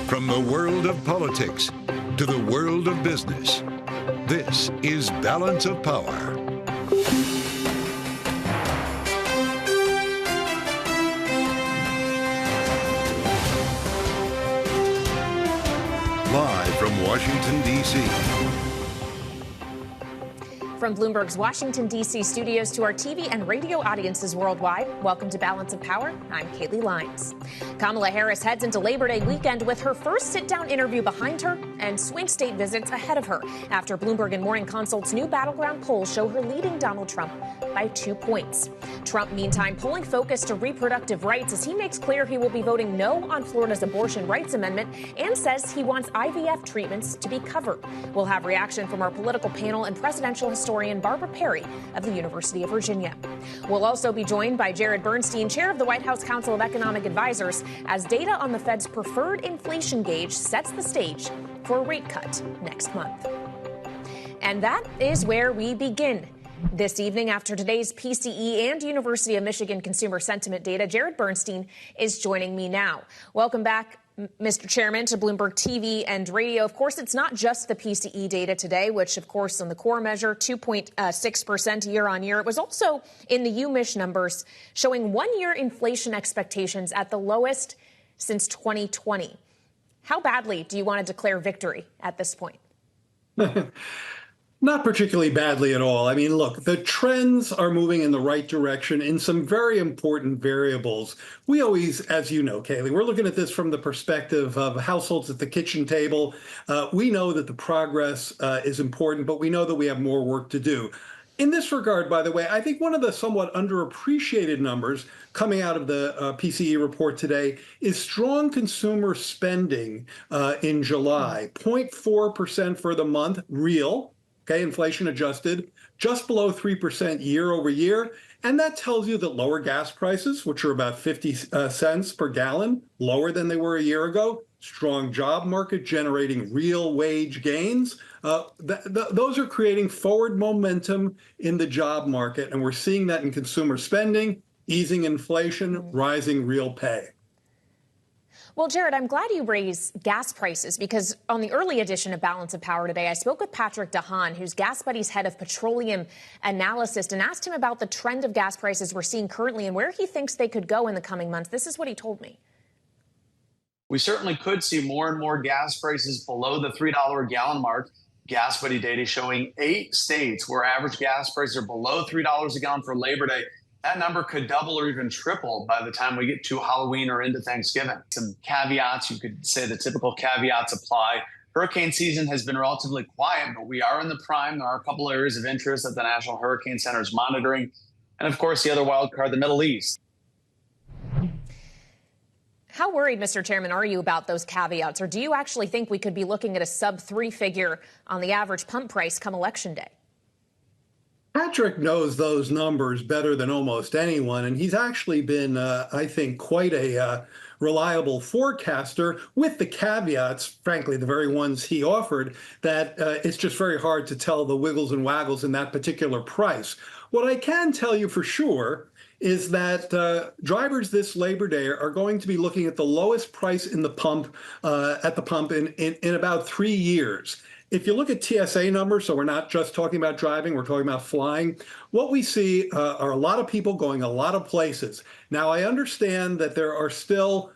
From the world of politics to the world of business, this is Balance of Power. Live from Washington, D.C. From Bloomberg's Washington, D.C. studios to our TV and radio audiences worldwide, welcome to Balance of Power. I'm Kaylee Lyons. Kamala Harris heads into Labor Day weekend with her first sit-down interview behind her and swing state visits ahead of her after Bloomberg and Morning Consult's new battleground polls show her leading Donald Trump by 2 points. Trump, meantime, pulling focus to reproductive rights as he makes clear he will be voting no on Florida's abortion rights amendment and says he wants IVF treatments to be covered. We'll have reaction from our political panel and presidential historian Barbara Perry of the University of Virginia. We'll also be joined by Jared Bernstein, chair of the White House Council of Economic Advisors, as data on the Fed's preferred inflation gauge sets the stage for a rate cut next month. And that is where we begin. This evening, after today's PCE and University of Michigan consumer sentiment data, Jared Bernstein is joining me now. Welcome back, Mr. Chairman, to Bloomberg TV and radio. Of course, it's not just the PCE data today, which, of course, on the core measure, 2.6% year on year. It was also in the UMich numbers showing one-year inflation expectations at the lowest since 2020. How badly do you want to declare victory at this point? Not particularly badly at all. I mean, look, the trends are moving in the right direction in some very important variables. We always, as you know, Kaylee, we're looking at this from the perspective of households at the kitchen table. We know that the progress is important, but we know that we have more work to do. In this regard, by the way, I think one of the somewhat underappreciated numbers coming out of the PCE report today is strong consumer spending in July, 0.4% for the month, real. Okay, inflation adjusted, just below 3% year over year. And that tells you that lower gas prices, which are about 50 cents per gallon, lower than they were a year ago, strong job market generating real wage gains. Those are creating forward momentum in the job market. And we're seeing that in consumer spending, easing inflation, rising real pay. Well, Jared, I'm glad you raised gas prices because on the early edition of Balance of Power today, I spoke with Patrick DeHaan, who's Gas Buddy's head of petroleum analysis, and asked him about the trend of gas prices we're seeing currently and where he thinks they could go in the coming months. This is what he told me. We certainly could see more and more gas prices below the $3 a gallon mark. Gas Buddy data showing 8 states where average gas prices are below $3 a gallon for Labor Day. That number could double or even triple by the time we get to Halloween or into Thanksgiving. Some caveats, you could say the typical caveats apply. Hurricane season has been relatively quiet, but we are in the prime. There are a couple areas of interest that the National Hurricane Center is monitoring. And of course, the other wild card, the Middle East. How worried, Mr. Chairman, are you about those caveats? Or do you actually think we could be looking at a sub-3 figure on the average pump price come Election Day? Patrick knows those numbers better than almost anyone, and he's actually been, I think, quite a reliable forecaster with the caveats, frankly, the very ones he offered, that it's just very hard to tell the wiggles and waggles in that particular price. What I can tell you for sure is that drivers this Labor Day are going to be looking at the lowest price in the pump at the pump in about 3 years. If you look at TSA numbers, so we're not just talking about driving, we're talking about flying, what we see are a lot of people going a lot of places. Now, I understand that there are still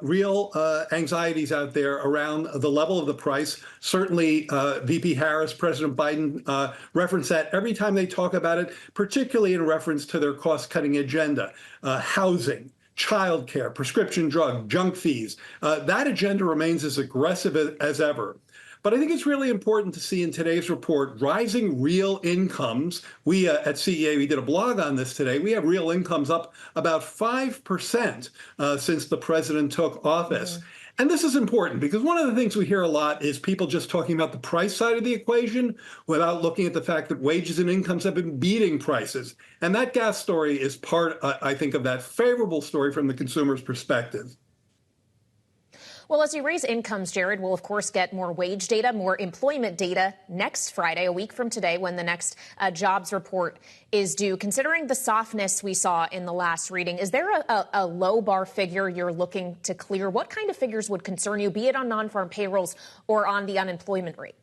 real anxieties out there around the level of the price. Certainly, VP Harris, President Biden reference that every time they talk about it, particularly in reference to their cost-cutting agenda, housing, childcare, prescription drug, junk fees. That agenda remains as aggressive as ever. But I think it's really important to see in today's report rising real incomes. We at CEA, we did a blog on this today. We have real incomes up about 5% since the president took office. And this is important because one of the things we hear a lot is people just talking about the price side of the equation without looking at the fact that wages and incomes have been beating prices. And that gas story is part, I think, of that favorable story from the consumer's perspective. Well, as you raise incomes, Jared, we'll of course get more wage data, more employment data next Friday, a week from today, when the next jobs report is due. Considering the softness we saw in the last reading, is there a low bar figure you're looking to clear? What kind of figures would concern you, be it on non-farm payrolls or on the unemployment rate?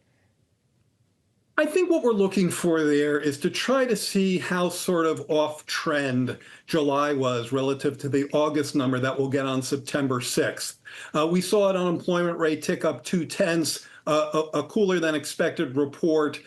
I think what we're looking for there is to try to see how sort of off trend July was relative to the August number that we'll get on September 6th. We saw an unemployment rate tick up 0.2, a cooler than expected report.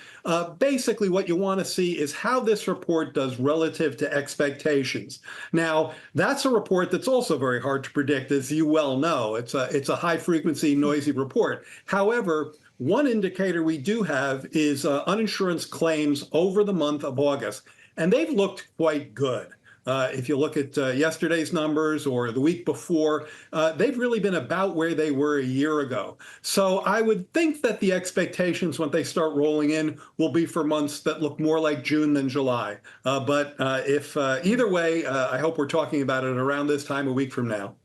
Basically, what you want to see is how this report does relative to expectations. Now, that's a report that's also very hard to predict, as you well know. It's a high frequency, noisy report. However, one indicator we do have is uninsurance claims over the month of August, and they've looked quite good. If you look at yesterday's numbers or the week before, they've really been about where they were a year ago. So I would think that the expectations when they start rolling in will be for months that look more like June than July. But if either way, I hope we're talking about it around this time a week from now.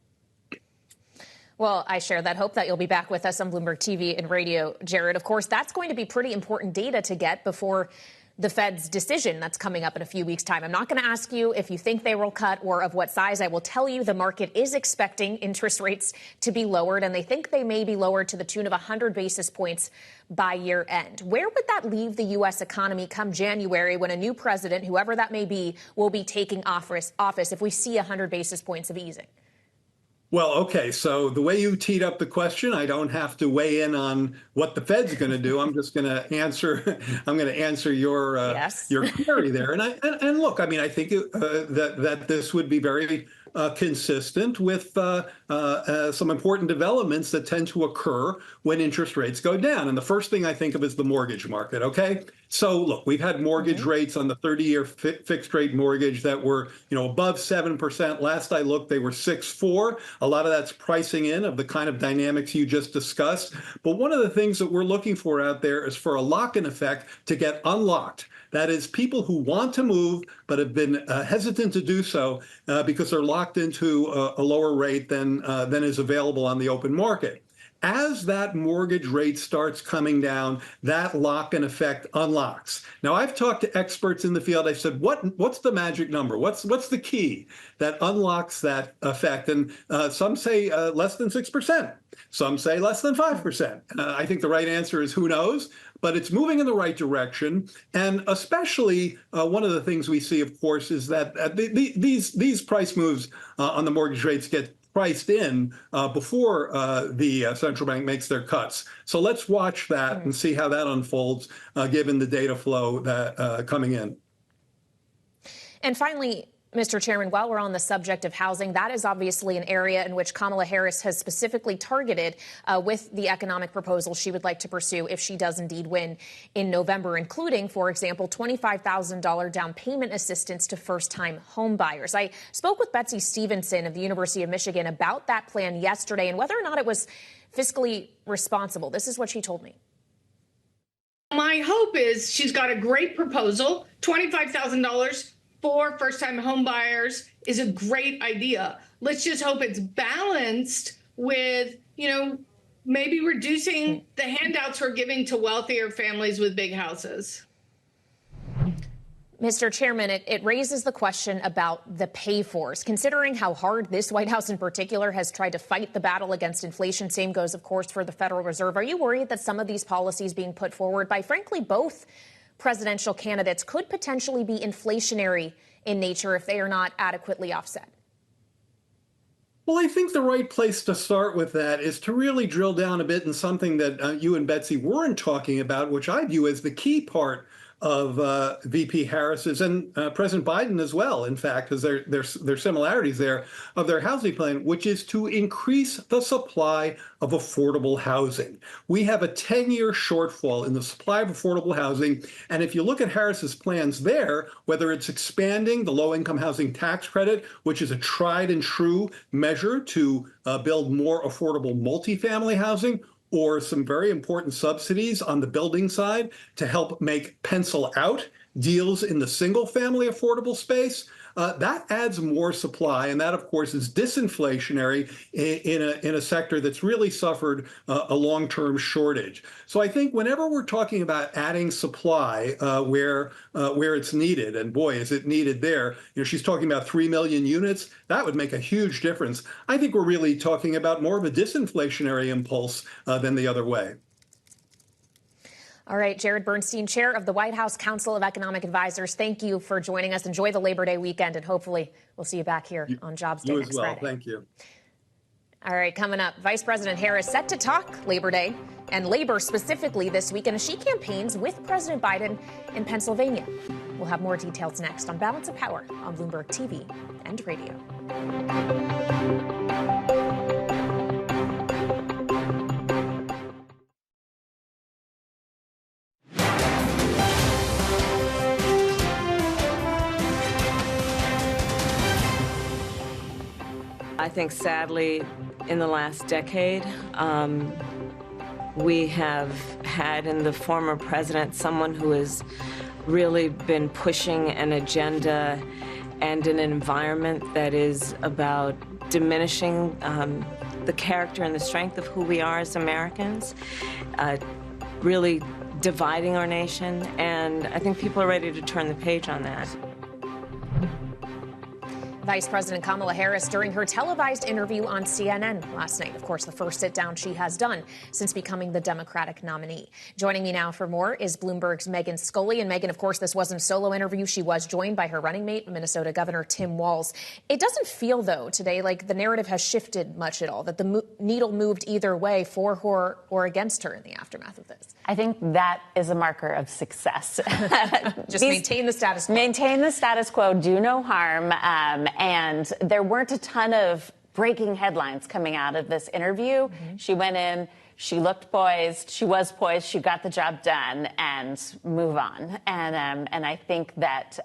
Well, I share that hope that you'll be back with us on Bloomberg TV and radio, Jared. Of course, that's going to be pretty important data to get before the Fed's decision that's coming up in a few weeks' time. I'm not going to ask you if you think they will cut or of what size. I will tell you the market is expecting interest rates to be lowered, and they think they may be lowered to the tune of 100 basis points by year end. Where would that leave the U.S. economy come January when a new president, whoever that may be, will be taking office if we see 100 basis points of easing? Well, okay, so the way you teed up the question, I don't have to weigh in on what the Fed's going to do. I'm just going to answer. I'm going to answer your query there. And look, I mean, I think that this would be very consistent with some important developments that tend to occur when interest rates go down. And the first thing I think of is the mortgage market. Okay, so look, we've had mortgage rates on the 30-year fixed rate mortgage that were above 7%. Last I looked, they were 6.4. A lot of that's pricing in of the kind of dynamics you just discussed. But one of the things that we're looking for out there is for a lock-in effect to get unlocked. That is, people who want to move but have been hesitant to do so because they're locked into a lower rate than is available on the open market. As that mortgage rate starts coming down, that lock-in effect unlocks. Now, I've talked to experts in the field. I said, what's the magic number? What's the key that unlocks that effect? And some say less than 6%. Some say less than 5%. I think the right answer is who knows, but it's moving in the right direction. And especially one of the things we see, of course, is that these price moves on the mortgage rates get priced in before the central bank makes their cuts. So let's watch that and see how that unfolds, given the data flow that coming in. And finally, Mr. Chairman, while we're on the subject of housing, that is obviously an area in which Kamala Harris has specifically targeted with the economic proposal she would like to pursue if she does indeed win in November, including, for example, $25,000 down payment assistance to first-time home buyers. I spoke with Betsy Stevenson of the University of Michigan about that plan yesterday and whether or not it was fiscally responsible. This is what she told me. My hope is she's got a great proposal. $25,000 for first-time home buyers is a great idea. Let's just hope it's balanced with, maybe reducing the handouts we're giving to wealthier families with big houses. Mr. Chairman, it raises the question about the pay-fors. Considering how hard this White House in particular has tried to fight the battle against inflation, same goes, of course, for the Federal Reserve. Are you worried that some of these policies being put forward by, frankly, both presidential candidates could potentially be inflationary in nature if they are not adequately offset? Well, I think the right place to start with that is to really drill down a bit in something that you and Betsy weren't talking about, which I view as the key part of VP Harris's and President Biden as well, in fact, because there's similarities there of their housing plan, which is to increase the supply of affordable housing. We have a 10-year shortfall in the supply of affordable housing. And if you look at Harris's plans there, whether it's expanding the low-income housing tax credit, which is a tried and true measure to build more affordable multifamily housing, or some very important subsidies on the building side to help make pencil out deals in the single family affordable space, that adds more supply, and that, of course, is disinflationary in a sector that's really suffered a long-term shortage. So I think whenever we're talking about adding supply where it's needed, and boy, is it needed there. She's talking about 3 million units. That would make a huge difference. I think we're really talking about more of a disinflationary impulse than the other way. All right, Jared Bernstein, chair of the White House Council of Economic Advisors, thank you for joining us. Enjoy the Labor Day weekend, and hopefully we'll see you back here on Jobs Day next Friday. Thank you. All right, coming up, Vice President Harris set to talk Labor Day and labor specifically this weekend as she campaigns with President Biden in Pennsylvania. We'll have more details next on Balance of Power on Bloomberg TV and radio. I think, sadly, in the last decade, we have had in the former president someone who has really been pushing an agenda and an environment that is about diminishing the character and the strength of who we are as Americans, really dividing our nation, and I think people are ready to turn the page on that. Vice President Kamala Harris during her televised interview on CNN last night. Of course, the first sit-down she has done since becoming the Democratic nominee. Joining me now for more is Bloomberg's Megan Scully. And Megan, of course, this wasn't a solo interview. She was joined by her running mate, Minnesota Governor Tim Walz. It doesn't feel, though, today like the narrative has shifted much at all, that the needle moved either way for her or against her in the aftermath of this. I think that is a marker of success. Just maintain the status quo. Maintain the status quo, do no harm. And there weren't a ton of breaking headlines coming out of this interview. Mm-hmm. She went in, she looked poised, she was poised, she got the job done, and move on. And I think that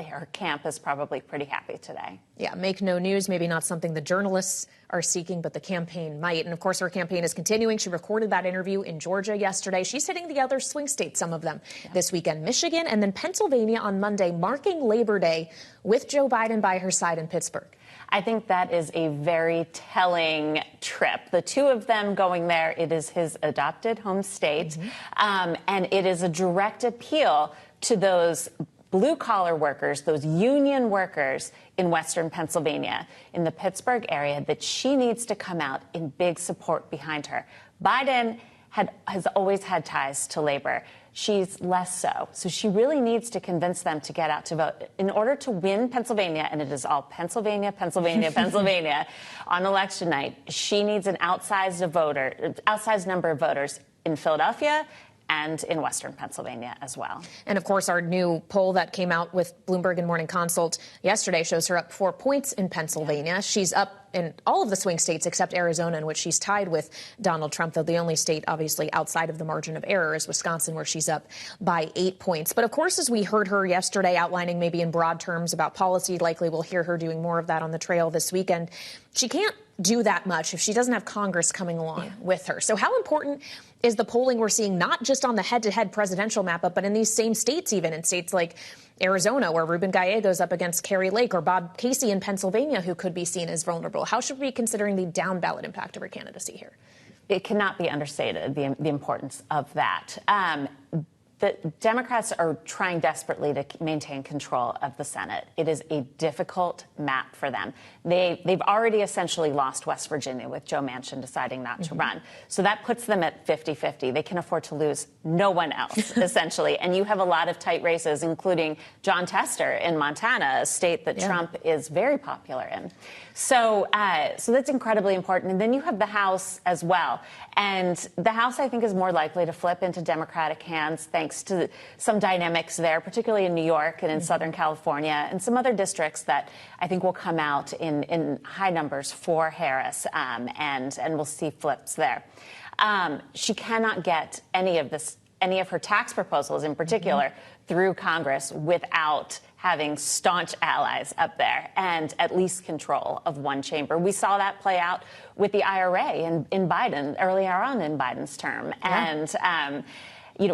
her camp is probably pretty happy today. Yeah, make no news, maybe not something the journalists are seeking, but the campaign might. And of course, her campaign is continuing. She recorded that interview in Georgia yesterday. She's hitting the other swing states, some of them, this weekend, Michigan and then Pennsylvania on Monday, marking Labor Day with Joe Biden by her side in Pittsburgh. I think that is a very telling trip. The two of them going there, it is his adopted home state, and it is a direct appeal to those blue-collar workers, those union workers in Western Pennsylvania, in the Pittsburgh area, that she needs to come out in big support behind her. Biden has always had ties to labor. She's less so. So she really needs to convince them to get out to vote. In order to win Pennsylvania, and it is all Pennsylvania, Pennsylvania, Pennsylvania, on election night, she needs an outsized number of voters in Philadelphia and in Western Pennsylvania as well. And of course, our new poll that came out with Bloomberg and Morning Consult yesterday shows her up 4 points in Pennsylvania. She's up in all of the swing states except Arizona, in which she's tied with Donald Trump, though the only state obviously outside of the margin of error is Wisconsin, where she's up by 8 points. But of course, as we heard her yesterday outlining maybe in broad terms about policy, likely we'll hear her doing more of that on the trail this weekend. She can't do that much if she doesn't have Congress coming along with her. So how important is the polling we're seeing, not just on the head-to-head presidential map, but in these same states, even in states like Arizona, where Ruben Gallego's up against Carrie Lake, or Bob Casey in Pennsylvania, who could be seen as vulnerable? How should we be considering the down-ballot impact of her candidacy here? It cannot be understated, the importance of that. The Democrats are trying desperately to maintain control of the Senate. It is a difficult map for them. They've already essentially lost West Virginia with Joe Manchin deciding not to run. So that puts them at 50-50. They can afford to lose no one else, essentially. And you have a lot of tight races, including John Tester in Montana, a state that Trump is very popular in. So that's incredibly important. And then you have the House as well. And the House, I think, is more likely to flip into Democratic hands thanks to some dynamics there, particularly in New York and in Southern California and some other districts that I think will come out in high numbers for Harris, and we'll see flips there. She cannot get any of her tax proposals in particular through Congress without having staunch allies up there and at least control of one chamber. We saw that play out with the IRA in Biden earlier on in Biden's term. And,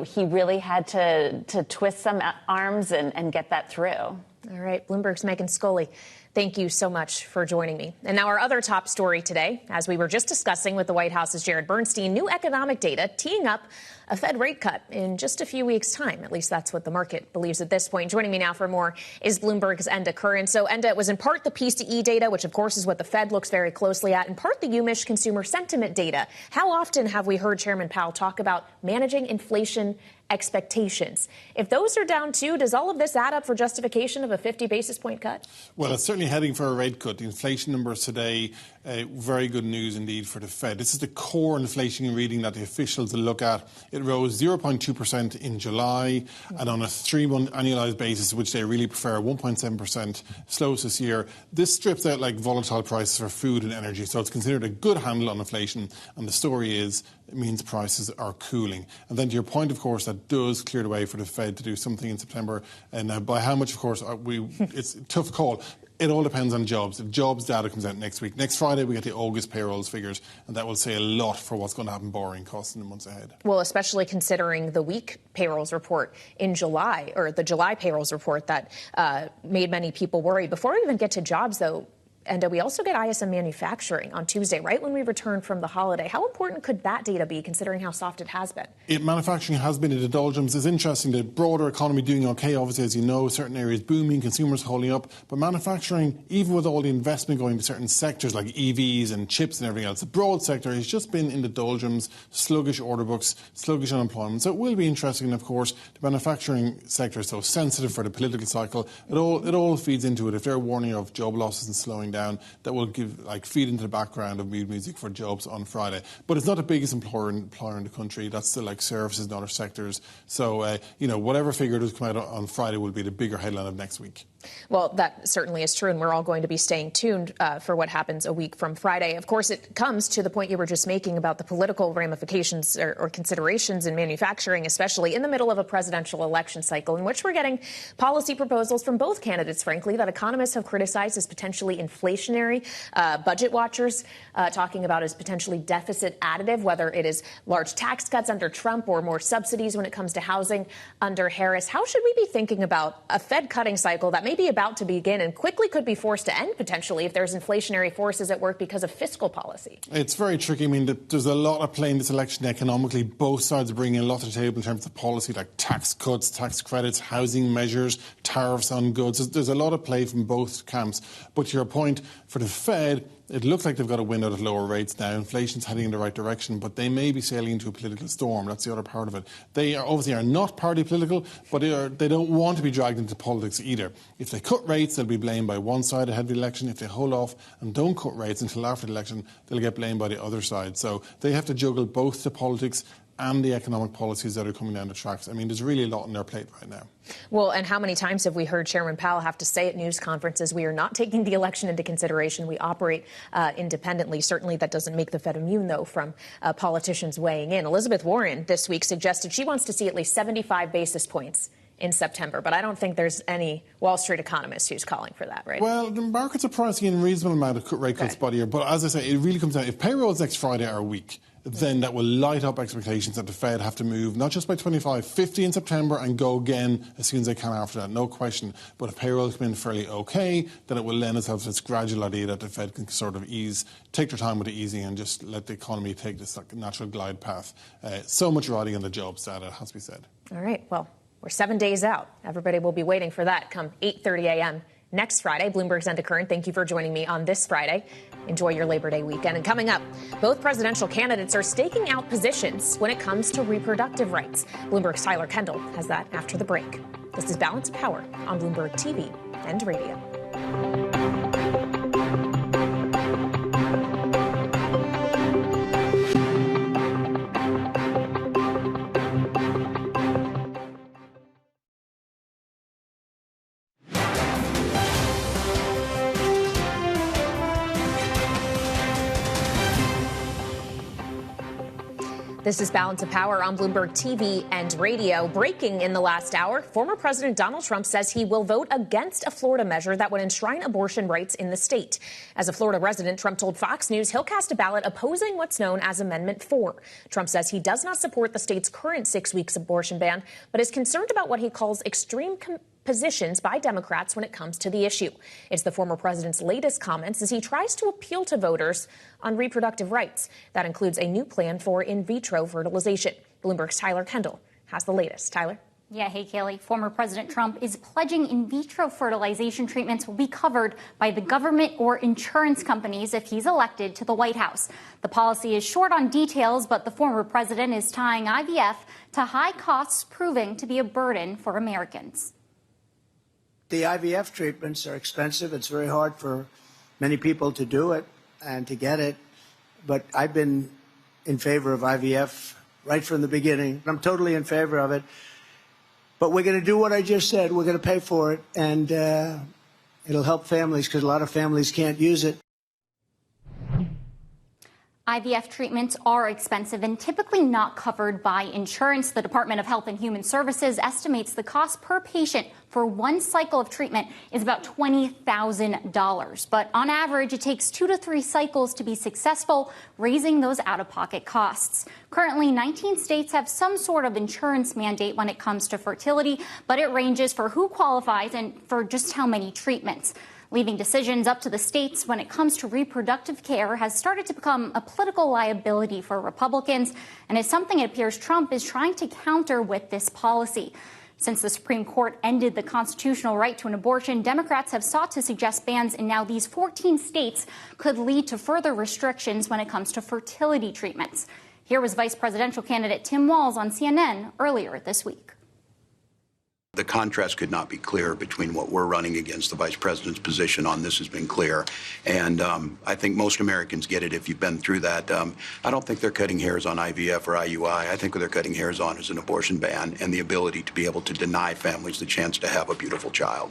he really had to twist some arms and get that through. All right, Bloomberg's Megan Scully. Thank you so much for joining me. And now our other top story today, as we were just discussing with the White House's Jared Bernstein, new economic data teeing up a Fed rate cut in just a few weeks' time. At least that's what the market believes at this point. Joining me now for more is Bloomberg's Enda Curran. So, Enda, it was in part the PCE data, which, of course, is what the Fed looks very closely at, in part the UMich consumer sentiment data. How often have we heard Chairman Powell talk about managing inflation expectations? If those are down too, does all of this add up for justification of a 50 basis point cut? Well, it's certainly heading for a rate cut. The inflation numbers today, very good news indeed for the Fed. This is the core inflation reading that the officials look at. It rose 0.2% in July, and on a 3-month annualized basis, which they really prefer, 1.7% slowest this year. This strips out like volatile prices for food and energy, so it's considered a good handle on inflation. And the story is, it means prices are cooling. And then to your point, of course, that does clear the way for the Fed to do something in September. And by how much, of course, it's a tough call. It all depends on jobs. The jobs data comes out next week. Next Friday, we get the August payrolls figures, and that will say a lot for what's going to happen borrowing costs in the months ahead. Well, especially considering the weak payrolls report in July, or the July payrolls report that made many people worry. Before we even get to jobs, though, and we also get ISM manufacturing on Tuesday, right when we return from the holiday. How important could that data be, considering how soft it has been? Manufacturing has been in the doldrums. It's interesting. The broader economy doing okay, obviously, as you know, certain areas booming, consumers holding up. But manufacturing, even with all the investment going to certain sectors like EVs and chips and everything else, the broad sector has just been in the doldrums, sluggish order books, sluggish unemployment. So it will be interesting, of course. The manufacturing sector is so sensitive for the political cycle. It all feeds into it. If they're warning of job losses and slowing down, that will feed into the background of mood music for jobs on Friday. But it's not the biggest employer in the country. That's still like services and other sectors. So, whatever figure does come out on Friday will be the bigger headline of next week. Well, that certainly is true, and we're all going to be staying tuned for what happens a week from Friday. Of course, it comes to the point you were just making about the political ramifications or considerations in manufacturing, especially in the middle of a presidential election cycle in which we're getting policy proposals from both candidates, frankly, that economists have criticized as potentially inflationary. Budget watchers talking about as potentially deficit additive, whether it is large tax cuts under Trump or more subsidies when it comes to housing under Harris. How should we be thinking about a Fed cutting cycle that may be about to begin and quickly could be forced to end potentially if there's inflationary forces at work because of fiscal policy? It's very tricky. I mean, there's a lot at play in this election economically. Both sides are bringing a lot to the table in terms of policy, like tax cuts, tax credits, housing measures, tariffs on goods. There's a lot at play from both camps. But to your point, for the Fed, it looks like they've got a win out at lower rates now. Inflation's heading in the right direction, but they may be sailing into a political storm. That's the other part of it. They obviously are not party political, but they don't want to be dragged into politics either. If they cut rates, they'll be blamed by one side ahead of the election. If they hold off and don't cut rates until after the election, they'll get blamed by the other side. So they have to juggle both the politics and the economic policies that are coming down the tracks. I mean, there's really a lot on their plate right now. Well, and how many times have we heard Chairman Powell have to say at news conferences, we are not taking the election into consideration. We operate independently. Certainly that doesn't make the Fed immune, though, from politicians weighing in. Elizabeth Warren this week suggested she wants to see at least 75 basis points in September. But I don't think there's any Wall Street economist who's calling for that, right? Well, the markets are pricing in a reasonable amount of rate cuts by the year. But as I say, it really comes down. If payrolls next Friday are weak, then that will light up expectations that the Fed have to move not just by 25, 50 in September and go again as soon as they can after that, no question. But if payrolls come in fairly okay, then it will lend itself to this gradual idea that the Fed can sort of take their time with the easing and just let the economy take this natural glide path. So much riding on the jobs data, it has to be said. All right, well, we're 7 days out. Everybody will be waiting for that come 8:30 a.m. next Friday. Bloomberg's Enda Curran, thank you for joining me on this Friday. Enjoy your Labor Day weekend. And coming up, both presidential candidates are staking out positions when it comes to reproductive rights. Bloomberg's Tyler Kendall has that after the break. This is Balance of Power on Bloomberg TV and radio. This is Balance of Power on Bloomberg TV and radio. Breaking in the last hour, former President Donald Trump says he will vote against a Florida measure that would enshrine abortion rights in the state. As a Florida resident, Trump told Fox News he'll cast a ballot opposing what's known as Amendment 4. Trump says he does not support the state's current 6 weeks abortion ban, but is concerned about what he calls extreme positions by Democrats when it comes to the issue. It's the former president's latest comments as he tries to appeal to voters on reproductive rights. That includes a new plan for in vitro fertilization. Bloomberg's Kendall has the latest. Tyler? Yeah, hey, Kaylee. Former President Trump is pledging in vitro fertilization treatments will be covered by the government or insurance companies if he's elected to the White House. The policy is short on details, but the former president is tying IVF to high costs, proving to be a burden for Americans. The IVF treatments are expensive. It's very hard for many people to do it and to get it. But I've been in favor of IVF right from the beginning. I'm totally in favor of it. But we're going to do what I just said. We're going to pay for it, and it'll help families because a lot of families can't use it. IVF treatments are expensive and typically not covered by insurance. The Department of Health and Human Services estimates the cost per patient for one cycle of treatment is about $20,000. But on average, it takes 2 to 3 cycles to be successful, raising those out-of-pocket costs. Currently, 19 states have some sort of insurance mandate when it comes to fertility, but it ranges for who qualifies and for just how many treatments. Leaving decisions up to the states when it comes to reproductive care has started to become a political liability for Republicans, and is something it appears Trump is trying to counter with this policy. Since the Supreme Court ended the constitutional right to an abortion, Democrats have sought to suggest bans in now these 14 states could lead to further restrictions when it comes to fertility treatments. Here was Vice Presidential candidate Tim Walz on CNN earlier this week. The contrast could not be clearer between what we're running against. The vice president's position on this has been clear. And I think most Americans get it if you've been through that. I don't think they're cutting hairs on IVF or IUI. I think what they're cutting hairs on is an abortion ban and the ability to be able to deny families the chance to have a beautiful child.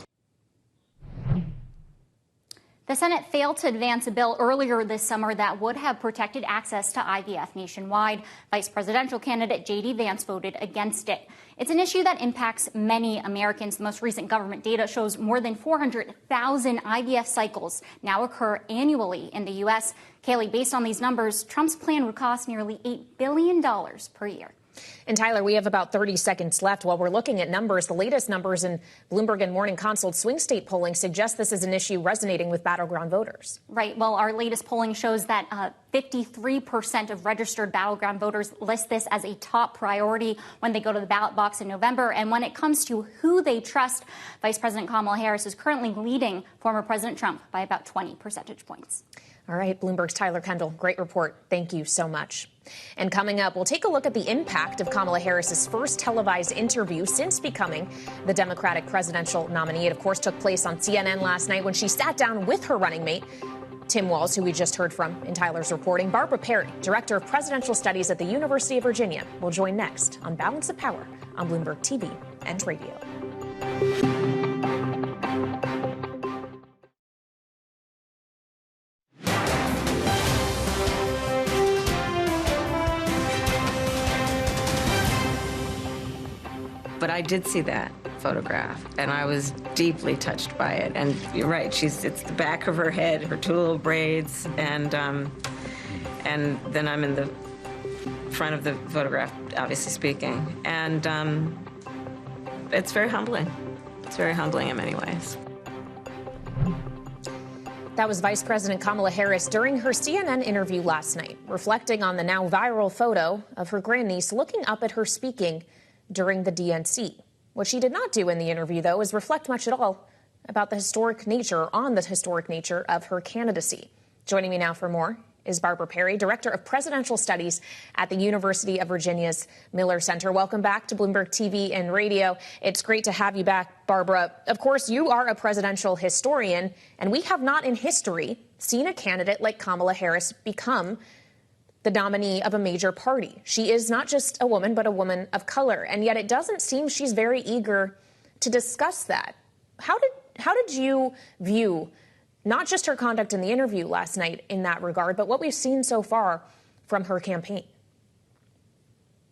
The Senate failed to advance a bill earlier this summer that would have protected access to IVF nationwide. Vice presidential candidate J.D. Vance voted against it. It's an issue that impacts many Americans. The most recent government data shows more than 400,000 IVF cycles now occur annually in the U.S. Kaylee, based on these numbers, Trump's plan would cost nearly $8 billion per year. And Tyler, we have about 30 seconds left. While we're looking at numbers, the latest numbers in Bloomberg and Morning Consult swing state polling suggest this is an issue resonating with battleground voters. Right. Well, our latest polling shows that 53% of registered battleground voters list this as a top priority when they go to the ballot box in November. And when it comes to who they trust, Vice President Kamala Harris is currently leading former President Trump by about 20 percentage points. All right, Bloomberg's Kendall, great report. Thank you so much. And coming up, we'll take a look at the impact of Kamala Harris's first televised interview since becoming the Democratic presidential nominee. It, of course, took place on CNN last night when she sat down with her running mate, Tim Walz, who we just heard from in Tyler's reporting. Barbara Perry, director of presidential studies at the University of Virginia, will join next on Balance of Power on Bloomberg TV and radio. But I did see that photograph, and I was deeply touched by it. And you're right, it's the back of her head, her 2 little braids, and then I'm in the front of the photograph, obviously speaking. And it's very humbling. It's very humbling in many ways. That was Vice President Kamala Harris during her CNN interview last night, reflecting on the now viral photo of her grandniece looking up at her speaking during the DNC. What she did not do in the interview, though, is reflect much at all about the historic nature of her candidacy. Joining me now for more is Barbara Perry, Director of Presidential Studies at the University of Virginia's Miller Center. Welcome back to Bloomberg TV and radio. It's great to have you back, Barbara. Of course, you are a presidential historian, and we have not in history seen a candidate like Kamala Harris become the nominee of a major party. She is not just a woman, but a woman of color. And yet it doesn't seem she's very eager to discuss that. How did you view not just her conduct in the interview last night in that regard, but what we've seen so far from her campaign?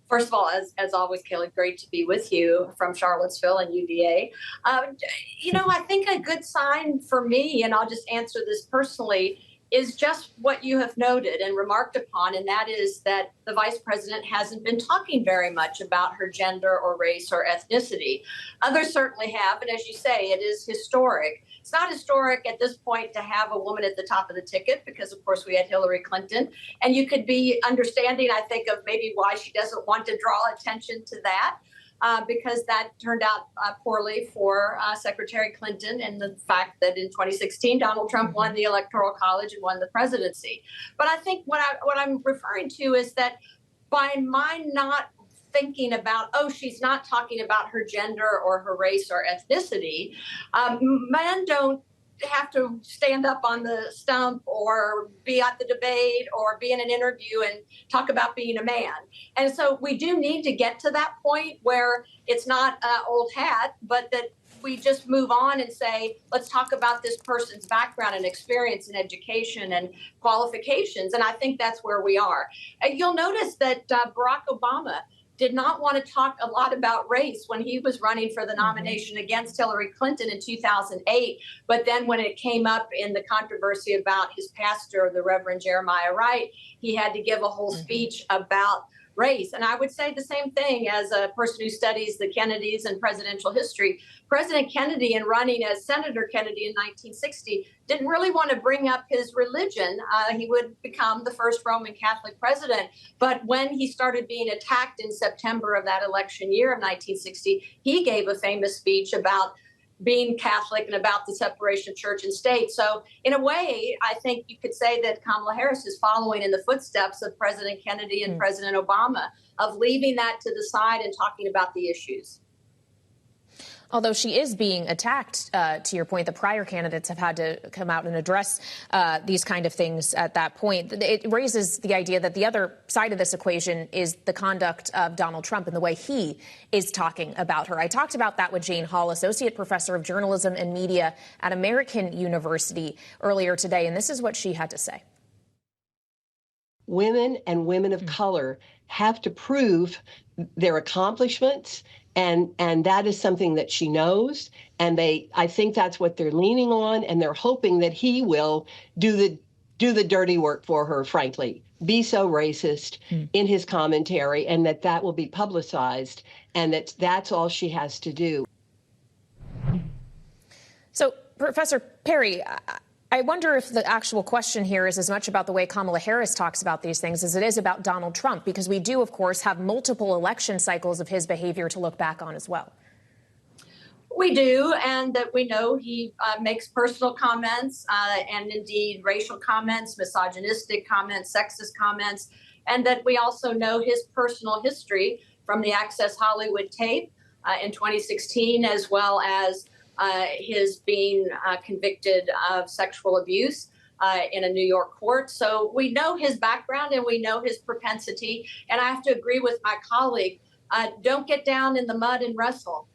First of all, as always, Kaylee, great to be with you from Charlottesville and UVA. I think a good sign for me, and I'll just answer this personally, is just what you have noted and remarked upon, and that is that the vice president hasn't been talking very much about her gender or race or ethnicity. Others certainly have, and as you say, it is historic. It's not historic at this point to have a woman at the top of the ticket because, of course, we had Hillary Clinton, and you could be understanding, I think, of maybe why she doesn't want to draw attention to that. Because that turned out poorly for Secretary Clinton, and the fact that in 2016 Donald Trump won the Electoral College and won the presidency. But I think what I'm referring to is that by my not thinking about, oh, she's not talking about her gender or her race or ethnicity, men don't have to stand up on the stump or be at the debate or be in an interview and talk about being a man. And so we do need to get to that point where it's not old hat, but that we just move on and say, let's talk about this person's background and experience and education and qualifications. And I think that's where we are. And you'll notice that Barack Obama did not want to talk a lot about race when he was running for the nomination against Hillary Clinton in 2008. But then when it came up in the controversy about his pastor, the Reverend Jeremiah Wright, he had to give a whole speech about race. And I would say the same thing as a person who studies the Kennedys and presidential history. President Kennedy, in running as Senator Kennedy in 1960, didn't really want to bring up his religion. He would become the first Roman Catholic president. But when he started being attacked in September of that election year of 1960, he gave a famous speech about being Catholic and about the separation of church and state. So in a way, I think you could say that Kamala Harris is following in the footsteps of President Kennedy and President Obama, of leaving that to the side and talking about the issues. Although she is being attacked, to your point, the prior candidates have had to come out and address these kind of things at that point. It raises the idea that the other side of this equation is the conduct of Donald Trump and the way he is talking about her. I talked about that with Jane Hall, Associate Professor of Journalism and Media at American University earlier today, and this is what she had to say. Women and women of color have to prove their accomplishments, and that is something that she knows, and I think that's what they're leaning on, and they're hoping that he will do the dirty work for her, frankly, be so racist in his commentary, and that will be publicized, and that's all she has to do. So, Professor Perry, I wonder if the actual question here is as much about the way Kamala Harris talks about these things as it is about Donald Trump, because we do, of course, have multiple election cycles of his behavior to look back on as well. We do, and that we know he makes personal comments and indeed racial comments, misogynistic comments, sexist comments, and that we also know his personal history from the Access Hollywood tape in 2016, as well as his being convicted of sexual abuse in a New York court. So we know his background and we know his propensity. And I have to agree with my colleague, don't get down in the mud and wrestle.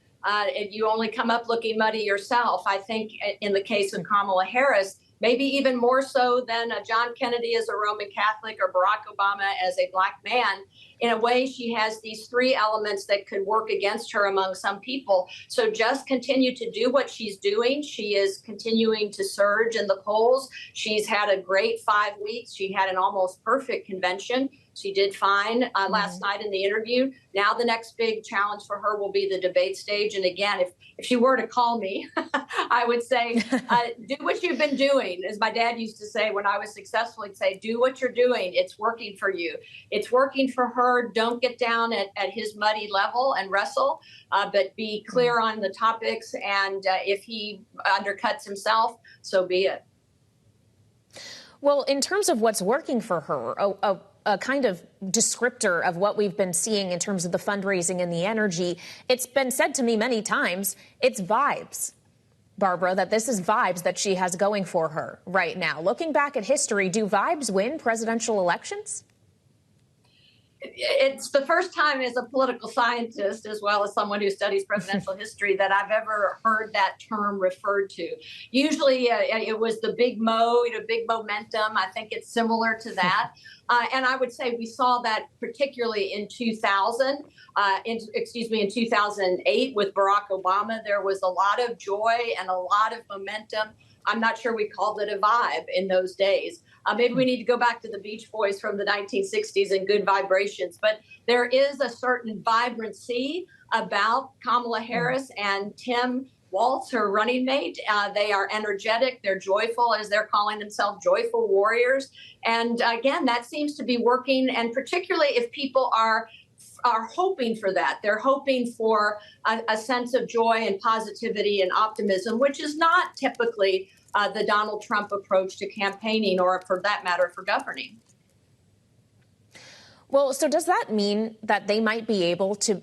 You only come up looking muddy yourself. I think in the case of Kamala Harris, maybe even more so than John Kennedy as a Roman Catholic or Barack Obama as a Black man. In a way, she has these three elements that could work against her among some people. So just continue to do what she's doing. She is continuing to surge in the polls. She's had a great 5 weeks. She had an almost perfect convention. She did fine last night in the interview. Now the next big challenge for her will be the debate stage. And again, if she were to call me, I would say, do what you've been doing. As my dad used to say when I was successful, he'd say, do what you're doing. It's working for you. It's working for her. Don't get down at his muddy level and wrestle, but be clear on the topics. And if he undercuts himself, so be it. Well, in terms of what's working for her, a kind of descriptor of what we've been seeing in terms of the fundraising and the energy, it's been said to me many times, it's vibes, Barbara, that this is vibes that she has going for her right now. Looking back at history, do vibes win presidential elections? It's the first time as a political scientist, as well as someone who studies presidential history, that I've ever heard that term referred to. Usually it was the big big momentum. I think it's similar to that. And I would say we saw that particularly in 2008 with Barack Obama. There was a lot of joy and a lot of momentum I'm not sure we called it a vibe in those days. Maybe we need to go back to the Beach Boys from the 1960s and Good Vibrations. But there is a certain vibrancy about Kamala Harris and Tim Walz, her running mate. They are energetic. They're joyful, as they're calling themselves, joyful warriors. And again, that seems to be working. And particularly if people are hoping for that. They're hoping for a sense of joy and positivity and optimism, which is not typically the Donald Trump approach to campaigning, or for that matter, for governing. Well, so does that mean that they might be able to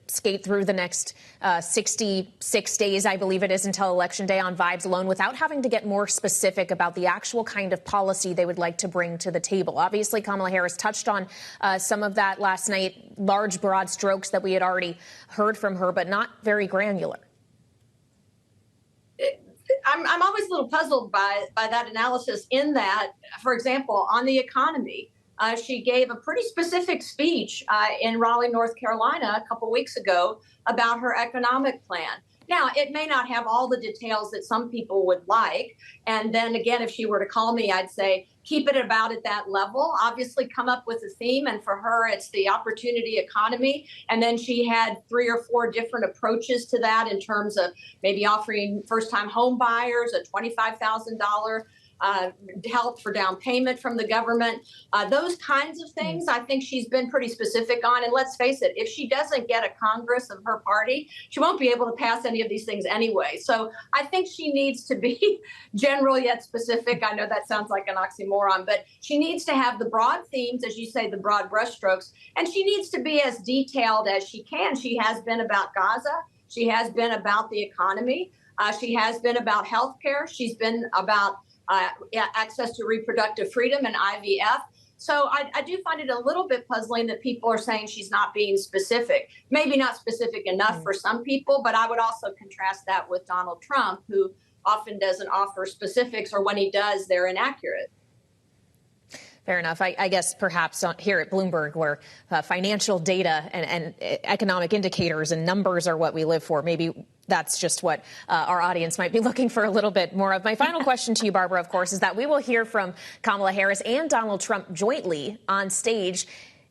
skate through the next 66 days, I believe it is, until Election Day on vibes alone, without having to get more specific about the actual kind of policy they would like to bring to the table? Obviously, Kamala Harris touched on some of that last night, large, broad strokes that we had already heard from her, but not very granular. I'm always a little puzzled by that analysis, in that, for example, on the economy, she gave a pretty specific speech in Raleigh, North Carolina, a couple weeks ago about her economic plan. Now, it may not have all the details that some people would like. And then again, if she were to call me, I'd say, keep it about at that level. Obviously, come up with a theme. And for her, it's the opportunity economy. And then she had 3 or 4 different approaches to that, in terms of maybe offering first-time home buyers a $25,000 help for down payment from the government. Those kinds of things, I think she's been pretty specific on. And let's face it, if she doesn't get a Congress of her party, she won't be able to pass any of these things anyway. So I think she needs to be general yet specific. I know that sounds like an oxymoron, but she needs to have the broad themes, as you say, the broad brushstrokes, and she needs to be as detailed as she can. She has been about Gaza. She has been about the economy. She has been about healthcare. She's been about access to reproductive freedom and IVF. So I do find it a little bit puzzling that people are saying she's not being specific. Maybe not specific enough for some people, but I would also contrast that with Donald Trump, who often doesn't offer specifics, or when he does, they're inaccurate. Fair enough. I guess perhaps here at Bloomberg, where financial data and economic indicators and numbers are what we live for, maybe that's just what our audience might be looking for a little bit more of. My final question to you, Barbara, of course, is that we will hear from Kamala Harris and Donald Trump jointly on stage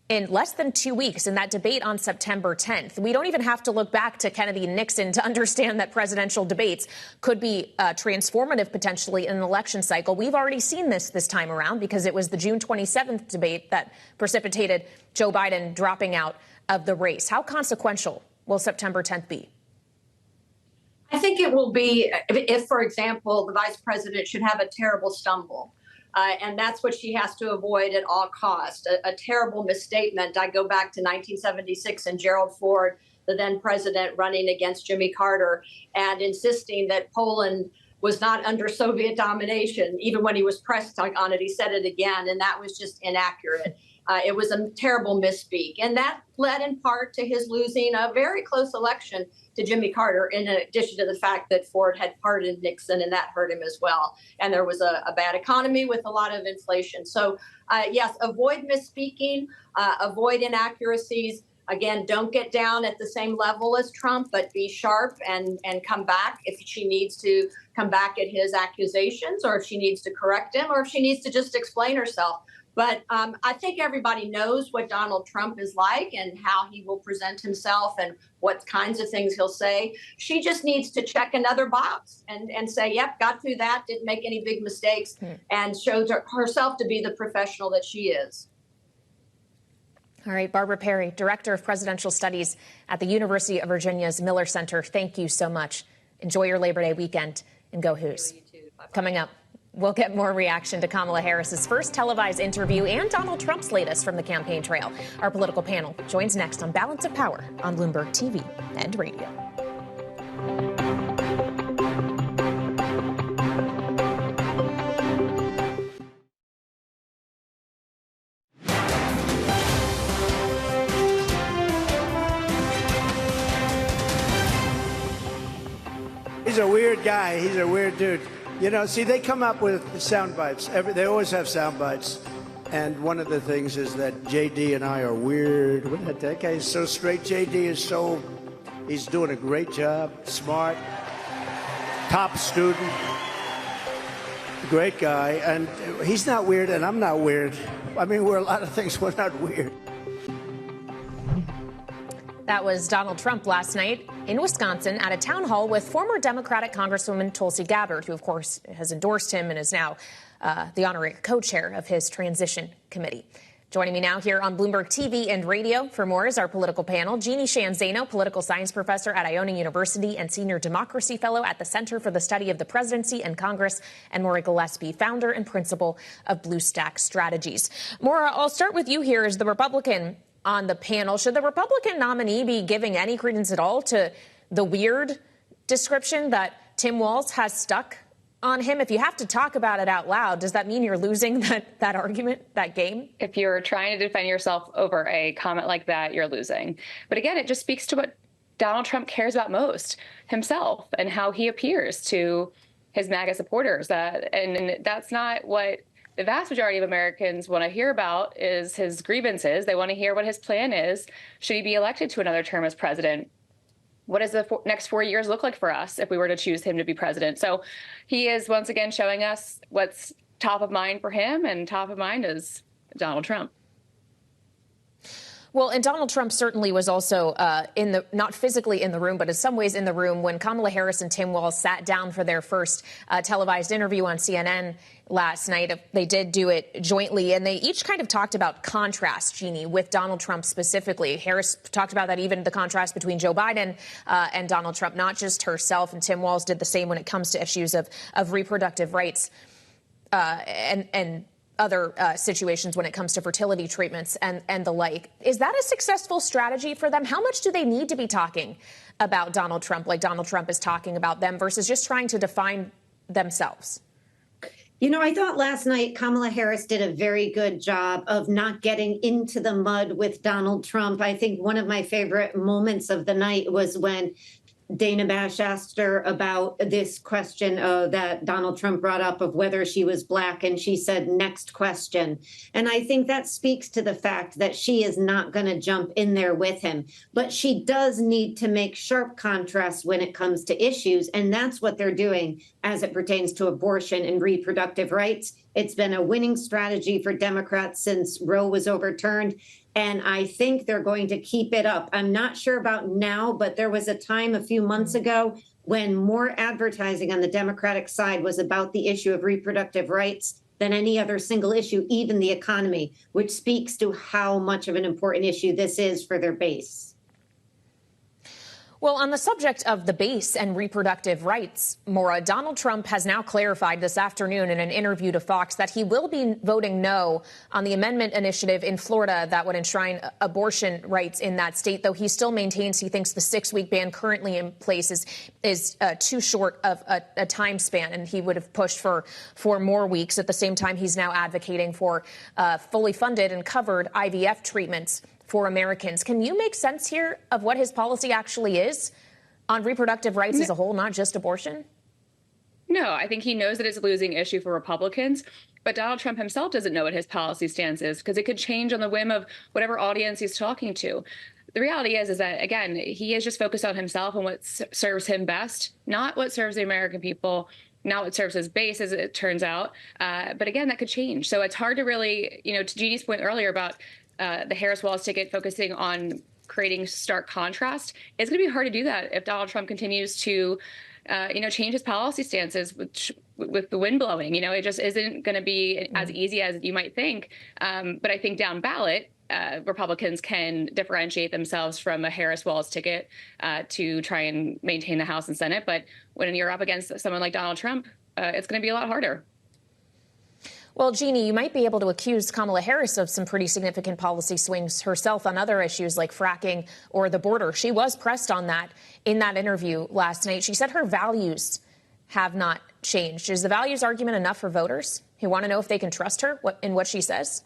in less than 2 weeks in that debate on September 10th. We don't even have to look back to Kennedy and Nixon to understand that presidential debates could be transformative potentially in an election cycle. We've already seen this time around, because it was the June 27th debate that precipitated Joe Biden dropping out of the race. How consequential will September 10th be? I think it will be if, for example, the vice president should have a terrible stumble. And that's what she has to avoid at all costs. A terrible misstatement. I go back to 1976 and Gerald Ford, the then president, running against Jimmy Carter and insisting that Poland was not under Soviet domination. Even when he was pressed on it, he said it again, and that was just inaccurate. It was a terrible misspeak. And that led in part to his losing a very close election to Jimmy Carter, in addition to the fact that Ford had pardoned Nixon, and that hurt him as well. And there was a bad economy with a lot of inflation. So, yes, avoid misspeaking, avoid inaccuracies. Again, don't get down at the same level as Trump, but be sharp and come back if she needs to come back at his accusations, or if she needs to correct him, or if she needs to just explain herself. But I think everybody knows what Donald Trump is like and how he will present himself and what kinds of things he'll say. She just needs to check another box and say, yep, got through that, didn't make any big mistakes, and shows herself to be the professional that she is. All right, Barbara Perry, Director of Presidential Studies at the University of Virginia's Miller Center. Thank you so much. Enjoy your Labor Day weekend, and go Who's. Coming up, we'll get more reaction to Kamala Harris's first televised interview and Donald Trump's latest from the campaign trail. Our political panel joins next on Balance of Power on Bloomberg TV and radio. He's a weird guy. He's a weird dude. You know, see, they come up with sound bites. They always have sound bites. And one of the things is that JD and I are weird. That guy is so straight. JD is he's doing a great job, smart, top student. a great guy, and he's not weird, and I'm not weird. I mean, we're a lot of things, we're not weird. That was Donald Trump last night in Wisconsin at a town hall with former Democratic Congresswoman Tulsi Gabbard, who, of course, has endorsed him and is now the honorary co-chair of his transition committee. Joining me now here on Bloomberg TV and radio for more is our political panel. Jeannie Shanzano, political science professor at Iona University and senior democracy fellow at the Center for the Study of the Presidency and Congress, and Maura Gillespie, founder and principal of Blue Stack Strategies. Maura, I'll start with you here as the Republican on the panel. Should the Republican nominee be giving any credence at all to the weird description that Tim Walz has stuck on him? If you have to talk about it out loud, does that mean you're losing that argument, that game? If you're trying to defend yourself over a comment like that, you're losing. But again, it just speaks to what Donald Trump cares about most, himself, and how he appears to his MAGA supporters. And that's not what the vast majority of Americans want to hear about, is his grievances. They want to hear what his plan is. Should he be elected to another term as president? What does the next 4 years look like for us if we were to choose him to be president? So he is once again showing us what's top of mind for him, and top of mind is Donald Trump. Well, and Donald Trump certainly was also not physically in the room, but in some ways in the room when Kamala Harris and Tim Walz sat down for their first televised interview on CNN last night. They did do it jointly, and they each kind of talked about contrast, Jeannie, with Donald Trump specifically. Harris talked about that, even the contrast between Joe Biden and Donald Trump, not just herself. And Tim Walz did the same when it comes to issues of reproductive rights and other situations when it comes to fertility treatments and the like. Is that a successful strategy for them? How much do they need to be talking about Donald Trump like Donald Trump is talking about them versus just trying to define themselves? You know, I thought last night Kamala Harris did a very good job of not getting into the mud with Donald Trump. I think one of my favorite moments of the night was when Dana Bash asked her about this question that Donald Trump brought up of whether she was Black, and she said, next question. And I think that speaks to the fact that she is not going to jump in there with him. But she does need to make sharp contrast when it comes to issues, and that's what they're doing as it pertains to abortion and reproductive rights. It's been a winning strategy for Democrats since Roe was overturned. And I think they're going to keep it up. I'm not sure about now, but there was a time a few months ago when more advertising on the Democratic side was about the issue of reproductive rights than any other single issue, even the economy, which speaks to how much of an important issue this is for their base. Well, on the subject of the base and reproductive rights, Maura, Donald Trump has now clarified this afternoon in an interview to Fox that he will be voting no on the amendment initiative in Florida that would enshrine abortion rights in that state, though he still maintains he thinks the 6-week ban currently in place is too short of a time span, and he would have pushed for more weeks. At the same time, he's now advocating for fully funded and covered IVF treatments for Americans. Can you make sense here of what his policy actually is on reproductive rights as a whole, not just abortion? No, I think he knows that it's a losing issue for Republicans, but Donald Trump himself doesn't know what his policy stance is because it could change on the whim of whatever audience he's talking to. The reality is that, again, he is just focused on himself and what serves him best, not what serves the American people, not what serves his base, as it turns out. But again, that could change. So it's hard to really, to Jeannie's point earlier about the Harris-Walz ticket focusing on creating stark contrast. It's going to be hard to do that if Donald Trump continues to, change his policy stances with the wind blowing. It just isn't going to be as easy as you might think. But I think down ballot, Republicans can differentiate themselves from a Harris-Walz ticket to try and maintain the House and Senate. But when you're up against someone like Donald Trump, it's going to be a lot harder. Well, Jeannie, you might be able to accuse Kamala Harris of some pretty significant policy swings herself on other issues like fracking or the border. She was pressed on that in that interview last night. She said her values have not changed. Is the values argument enough for voters who want to know if they can trust her in what she says?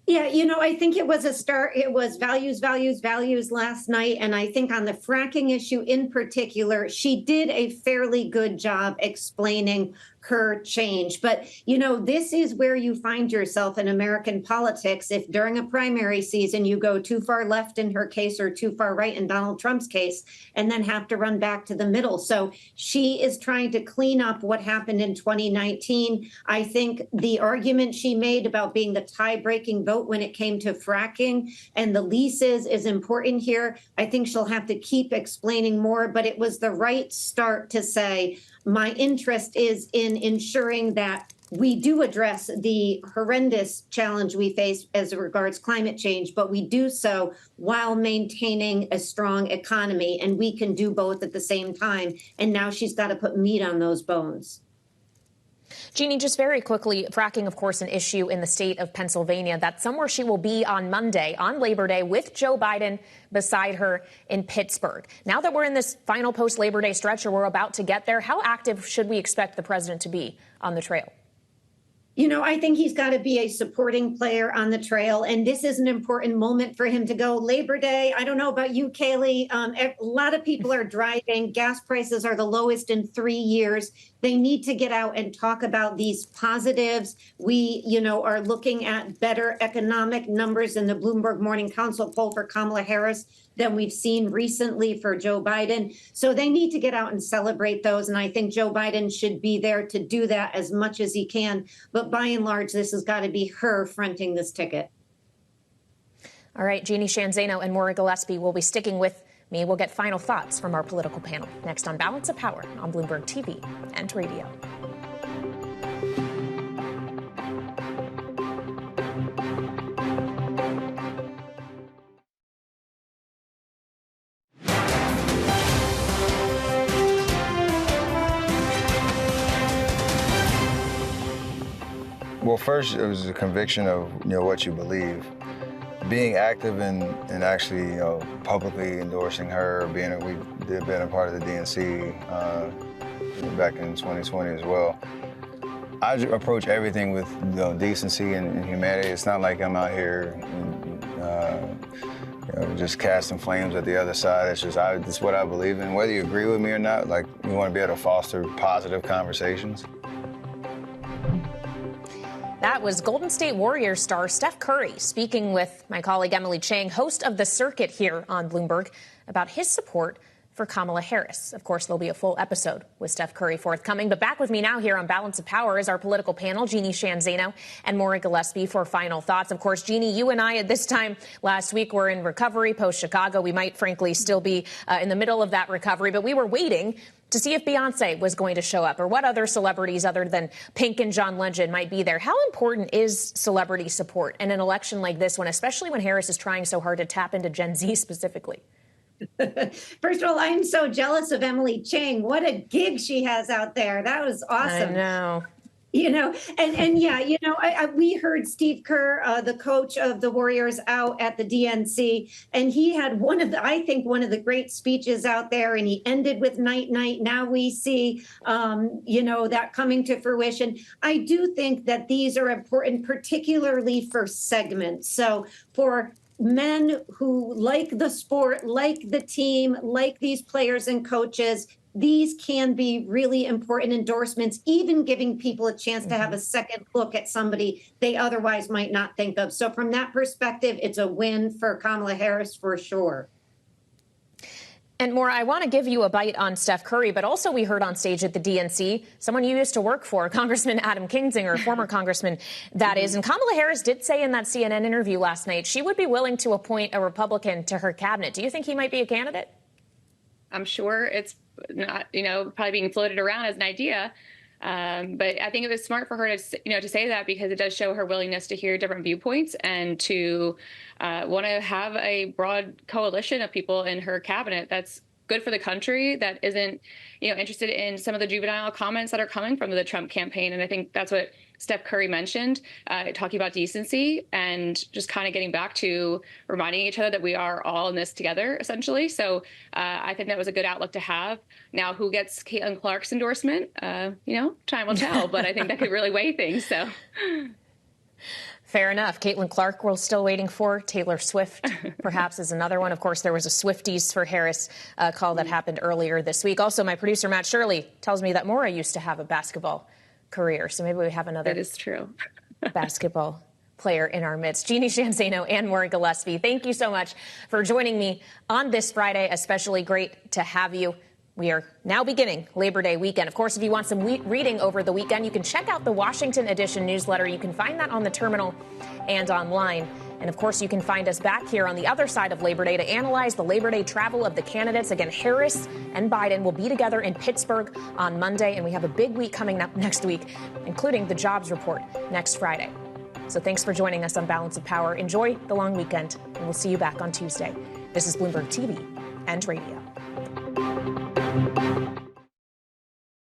Yeah, I think it was a start. It was values, values, values last night. And I think on the fracking issue in particular, she did a fairly good job explaining her change. But, this is where you find yourself in American politics. If during a primary season you go too far left in her case or too far right in Donald Trump's case, and then have to run back to the middle. So she is trying to clean up what happened in 2019. I think the argument she made about being the tie-breaking vote when it came to fracking and the leases is important here. I think she'll have to keep explaining more, but it was the right start to say, my interest is in ensuring that we do address the horrendous challenge we face as regards climate change, but we do so while maintaining a strong economy. And we can do both at the same time. And now she's got to put meat on those bones. Jeannie, just very quickly, fracking, of course, an issue in the state of Pennsylvania. That's somewhere she will be on Monday, on Labor Day, with Joe Biden beside her in Pittsburgh. Now that we're in this final post-Labor Day stretch, or we're about to get there, how active should we expect the president to be on the trail? I think he's got to be a supporting player on the trail. And this is an important moment for him to go. Labor Day, I don't know about you, Kaylee. A lot of people are driving. Gas prices are the lowest in 3 years. They need to get out and talk about these positives. We, are looking at better economic numbers in the Bloomberg Morning Consult poll for Kamala Harris than we've seen recently for Joe Biden. So they need to get out and celebrate those. And I think Joe Biden should be there to do that as much as he can. But by and large, this has got to be her fronting this ticket. All right, Jeannie Sheehan Zaino and Maura Gillespie will be sticking with me. We'll get final thoughts from our political panel next on Balance of Power on Bloomberg TV and radio. Well, first, it was a conviction of what you believe. Being active and actually publicly endorsing her, being a part of the DNC back in 2020 as well. I approach everything with decency and humanity. It's not like I'm out here just casting flames at the other side. It's what I believe in. Whether you agree with me or not, we want to be able to foster positive conversations. That was Golden State Warriors star Steph Curry speaking with my colleague Emily Chang, host of The Circuit here on Bloomberg, about his support for Kamala Harris. Of course, there'll be a full episode with Steph Curry forthcoming. But back with me now here on Balance of Power is our political panel, Jeannie Sheehan Zaino and Maura Gillespie, for final thoughts. Of course, Jeannie, you and I at this time last week were in recovery post-Chicago. We might, frankly, still be in the middle of that recovery, but we were waiting to see if Beyonce was going to show up or what other celebrities other than Pink and John Legend might be there. How important is celebrity support in an election like this one, especially when Harris is trying so hard to tap into Gen Z specifically? First of all, I'm so jealous of Emily Chang. What a gig she has out there. That was awesome. I know. We heard Steve Kerr, the coach of the Warriors, out at the DNC, and he had one of the great speeches out there, and he ended with night, night. Now we see, that coming to fruition. I do think that these are important, particularly for segments. So for men who like the sport, like the team, like these players and coaches, these can be really important endorsements, even giving people a chance to have a second look at somebody they otherwise might not think of. So from that perspective, it's a win for Kamala Harris for sure. And Maura, I want to give you a bite on Steph Curry, but also we heard on stage at the DNC, someone you used to work for, Congressman Adam Kinzinger, former congressman that is. And Kamala Harris did say in that CNN interview last night she would be willing to appoint a Republican to her cabinet. Do you think he might be a candidate? I'm sure it's not, probably being floated around as an idea. But I think it was smart for her to say that, because it does show her willingness to hear different viewpoints and to want to have a broad coalition of people in her cabinet that's good for the country, that isn't, interested in some of the juvenile comments that are coming from the Trump campaign. And I think that's what Steph Curry mentioned, talking about decency and just kind of getting back to reminding each other that we are all in this together, essentially. So I think that was a good outlook to have. Now, who gets Caitlin Clark's endorsement? Time will tell, but I think that could really weigh things. So. Fair enough. Caitlin Clark, we're still waiting for. Taylor Swift, perhaps, is another one. Of course, there was a Swifties for Harris call that happened earlier this week. Also, my producer, Matt Shirley, tells me that Maura used to have a basketball career. So maybe we have another That is true. basketball player in our midst. Jeannie Shanzano and Maura Gillespie, thank you so much for joining me on this Friday. Especially great to have you. We are now beginning Labor Day weekend. Of course, if you want some reading over the weekend, you can check out the Washington Edition newsletter. You can find that on the terminal and online. And of course, you can find us back here on the other side of Labor Day to analyze the Labor Day travel of the candidates. Again, Harris and Biden will be together in Pittsburgh on Monday. And we have a big week coming up next week, including the jobs report next Friday. So thanks for joining us on Balance of Power. Enjoy the long weekend, and we'll see you back on Tuesday. This is Bloomberg TV and Radio.